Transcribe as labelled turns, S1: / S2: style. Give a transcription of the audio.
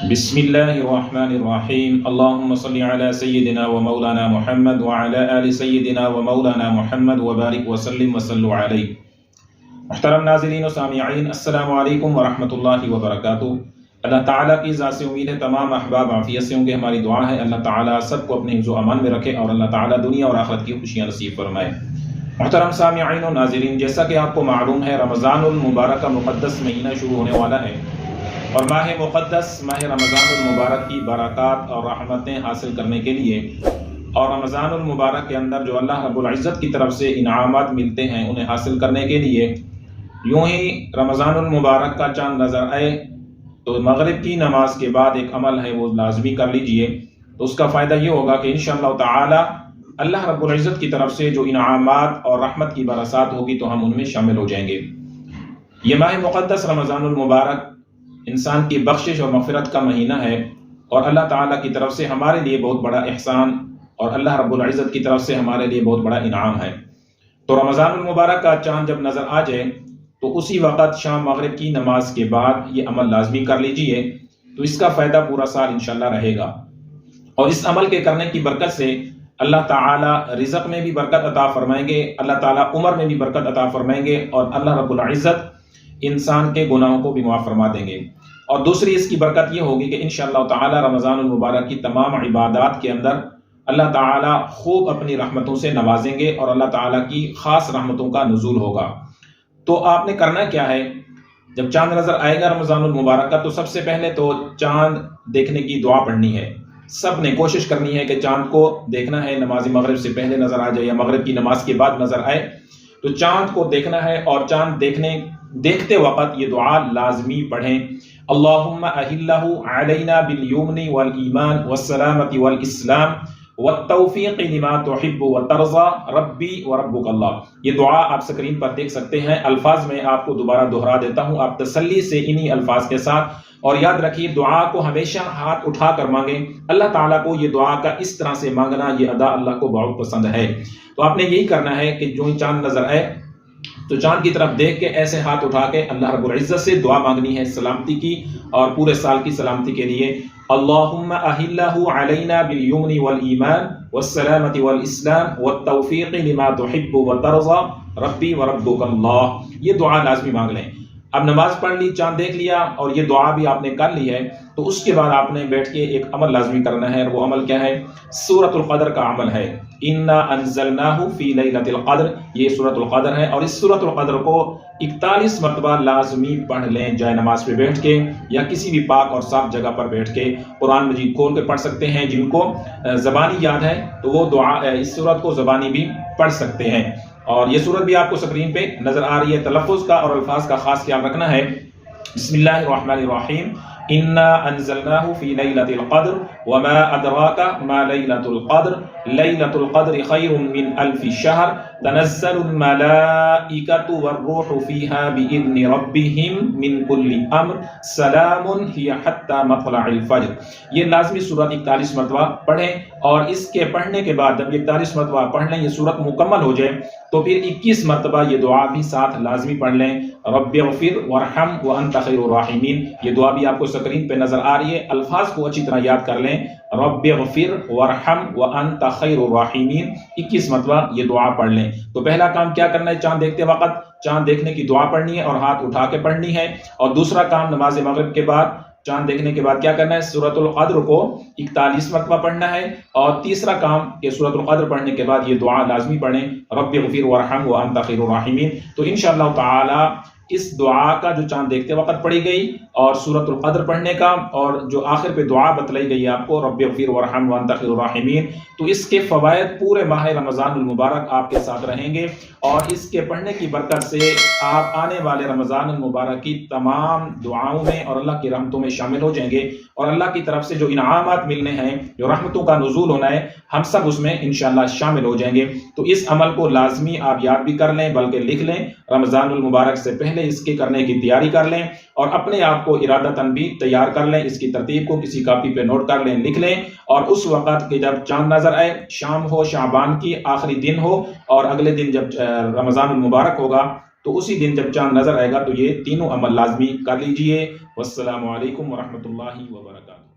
S1: بسم اللہ الرحمن الرحیم اللہم صلی علی سیدنا و مولانا محمد وعلی آل سیدنا و مولانا محمد وبارک وسلم وصلو علیہ۔ محترم ناظرین و سامعین، السلام علیکم ورحمۃ اللہ وبرکاتہ۔ اللہ تعالیٰ کی ذات سے امید ہے تمام احباب عافیت سے ہوں گے۔ ہماری دعا ہے اللہ تعالیٰ سب کو اپنے حفظ و امان میں رکھے اور اللہ تعالیٰ دنیا اور آخرت کی خوشیاں نصیب فرمائے۔ محترم سامعین و ناظرین، جیسا کہ آپ کو معلوم ہے رمضان المبارک کا مقدس مہینہ شروع ہونے والا ہے، اور ماہ مقدس ماہ رمضان المبارک کی برکات اور رحمتیں حاصل کرنے کے لیے اور رمضان المبارک کے اندر جو اللہ رب العزت کی طرف سے انعامات ملتے ہیں انہیں حاصل کرنے کے لیے یوں ہی رمضان المبارک کا چاند نظر آئے تو مغرب کی نماز کے بعد ایک عمل ہے وہ لازمی کر لیجئے، تو اس کا فائدہ یہ ہوگا کہ انشاءاللہ تعالی اللہ رب العزت کی طرف سے جو انعامات اور رحمت کی برسات ہوگی تو ہم ان میں شامل ہو جائیں گے۔ یہ ماہ مقدس رمضان المبارک انسان کی بخشش اور مغفرت کا مہینہ ہے، اور اللہ تعالیٰ کی طرف سے ہمارے لیے بہت بڑا احسان اور اللہ رب العزت کی طرف سے ہمارے لیے بہت بڑا انعام ہے۔ تو رمضان المبارک کا چاند جب نظر آ جائے تو اسی وقت شام مغرب کی نماز کے بعد یہ عمل لازمی کر لیجئے، تو اس کا فائدہ پورا سال انشاءاللہ رہے گا، اور اس عمل کے کرنے کی برکت سے اللہ تعالیٰ رزق میں بھی برکت عطا فرمائیں گے، اللہ تعالیٰ عمر میں بھی برکت عطا فرمائیں گے، اور اللہ رب العزت انسان کے گناہوں کو بھی معاف فرما دیں گے۔ اور دوسری اس کی برکت یہ ہوگی کہ انشاءاللہ تعالی رمضان المبارک کی تمام عبادات کے اندر اللہ تعالیٰ خوب اپنی رحمتوں سے نوازیں گے، اور اللہ تعالیٰ کی خاص رحمتوں کا نزول ہوگا۔ تو آپ نے کرنا کیا ہے، جب چاند نظر آئے گا رمضان المبارک کا تو سب سے پہلے تو چاند دیکھنے کی دعا پڑھنی ہے۔ سب نے کوشش کرنی ہے کہ چاند کو دیکھنا ہے، نماز مغرب سے پہلے نظر آ جائے یا مغرب کی نماز کے بعد نظر آئے تو چاند کو دیکھنا ہے، اور چاند دیکھتے وقت یہ دعا لازمی پڑھیں۔ اللہم اہلہ علینا بالیمن والایمان والسلامۃ والاسلام والتوفیق لما تحب وترضى ربی وربک اللہ۔ یہ دعا آپ سکرین پر دیکھ سکتے ہیں، الفاظ میں آپ کو دوبارہ دہرا دیتا ہوں، آپ تسلی سے انہی الفاظ کے ساتھ، اور یاد رکھیے دعا کو ہمیشہ ہاتھ اٹھا کر مانگیں۔ اللہ تعالیٰ کو یہ دعا کا اس طرح سے مانگنا، یہ ادا اللہ کو بہت پسند ہے۔ تو آپ نے یہی کرنا ہے کہ جو ہی چاند نظر آئے تو چاند کی طرف دیکھ کے ایسے ہاتھ اٹھا کے اللہ رب العزت سے دعا مانگنی ہے سلامتی کی اور پورے سال کی سلامتی کے لیے۔ اللہم اہلہ علینا بالیمن والایمان والسلامۃ والاسلام والتوفیق لما تحب وترضى ربی وربک اللہ۔ یہ دعا لازمی مانگ لیں۔ اب نماز پڑھ لی، چاند دیکھ لیا اور یہ دعا بھی آپ نے کر لی ہے، تو اس کے بعد آپ نے بیٹھ کے ایک عمل لازمی کرنا ہے، اور وہ عمل کیا ہے؟ سورۃ القدر کا عمل ہے۔ انا انزلناہ فی لیلۃ القدر، یہ سورۃ القدر ہے، اور اس سورۃ القدر کو 41 مرتبہ لازمی پڑھ لیں، جائے نماز پہ بیٹھ کے یا کسی بھی پاک اور صاف جگہ پر بیٹھ کے۔ قرآن مجید کھول کے پڑھ سکتے ہیں، جن کو زبانی یاد ہے تو وہ دعا اس سورت کو زبانی بھی پڑھ سکتے ہیں۔ اور یہ سورت بھی آپ کو سکرین پہ نظر آ رہی ہے، تلفظ کا اور الفاظ کا خاص خیال رکھنا ہے۔ بسم اللہ الرحمن الرحیم، انا انزلناه في ليلة القدر وما ادراك ما ليلة القدر ليلة القدر خير من 1000 شهر تنزل الملائكة والروح فيها بإذن ربهم من كل امر سلام هي حتى مطلع الفجر۔ یہ لازمی سورت 41 مرتبہ پڑھیں، اور اس کے پڑھنے کے بعد جب 41 مرتبہ پڑھ لیں، یہ سورت مکمل ہو جائے تو پھر 21 مرتبہ یہ دعا بھی ساتھ لازمی پڑھ لیں، رب اغفر وارحم وانت خیر الراحمین۔ یہ دعا بھی آپ کو سکرین پہ نظر آ رہی ہے، الفاظ کو اچھی طرح یاد کر لیں، رب اغفر وارحم وانت خیر الراحمین، 21 مرتبہ یہ دعا پڑھ لیں۔ تو پہلا کام کیا کرنا ہے؟ چاند دیکھتے وقت چاند دیکھنے کی دعا پڑھنی ہے اور ہاتھ اٹھا کے پڑھنی ہے، اور دوسرا کام نماز مغرب کے بعد چاند دیکھنے کے بعد کیا کرنا ہے؟ سورۃ القدر کو 41 مرتبہ پڑھنا ہے، اور تیسرا کام کہ سورۃ القدر پڑھنے کے بعد یہ دعا لازمی پڑھیں، رب اغفر وارحم وانت خیر الراحمین۔ تو انشاءاللہ تعالی اس دعا کا جو چاند دیکھتے وقت پڑھی گئی اور سورۃ القدر پڑھنے کا، اور جو آخر پہ دعا بتلائی گئی ہے آپ کو رب اغفر وارحم وانت خیر الراحمین، تو اس کے فوائد پورے ماہ رمضان المبارک آپ کے ساتھ رہیں گے، اور اس کے پڑھنے کی برکت سے آپ آنے والے رمضان المبارک کی تمام دعاؤں میں اور اللہ کی رحمتوں میں شامل ہو جائیں گے، اور اللہ کی طرف سے جو انعامات ملنے ہیں، جو رحمتوں کا نزول ہونا ہے، ہم سب اس میں انشاءاللہ شامل ہو جائیں گے۔ تو اس عمل کو لازمی آپ یاد بھی کر لیں بلکہ لکھ لیں، رمضان المبارک سے پہلے اس کے کرنے کی تیاری کر لیں، اور اپنے آپ کو ارادتاً بھی تیار کر لیں، اس کی ترتیب کو کسی کاپی پہ نوٹ کر لیں، لکھ لیں، اور اس وقت کہ جب چاند نظر آئے، شام ہو، شعبان کی آخری دن ہو، اور اگلے دن جب رمضان المبارک ہوگا تو اسی دن جب چاند نظر آئے گا تو یہ تینوں عمل لازمی کر لیجئے۔ والسلام علیکم ورحمۃ اللہ وبرکاتہ۔